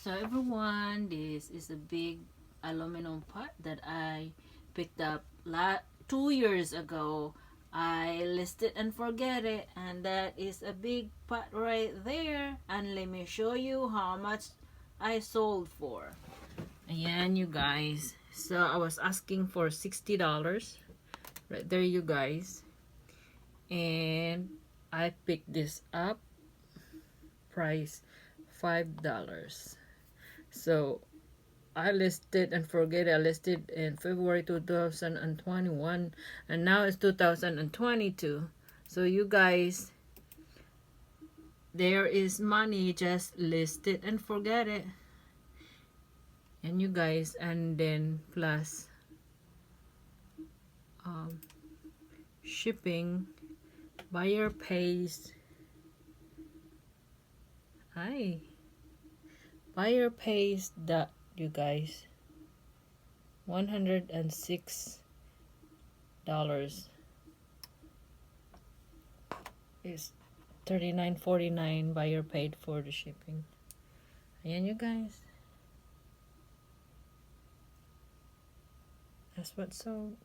So everyone, this is a big aluminum pot that I picked up 2 years ago. I listed and forget it, and that is a big pot right there. And let me show you how much I sold for. Ayan, you guys. So I was asking for $60. Right there, you guys. And I picked this up. Price $5. So I listed and forget I listed in February 2021, and now it's 2022. So you guys, there is money, just list it and forget it. And you guys, and then plus shipping, buyer pays. Hi. Buyer pays that, you guys, $106 is $39.49. Buyer paid for the shipping. Ayan, you guys. That's what sold.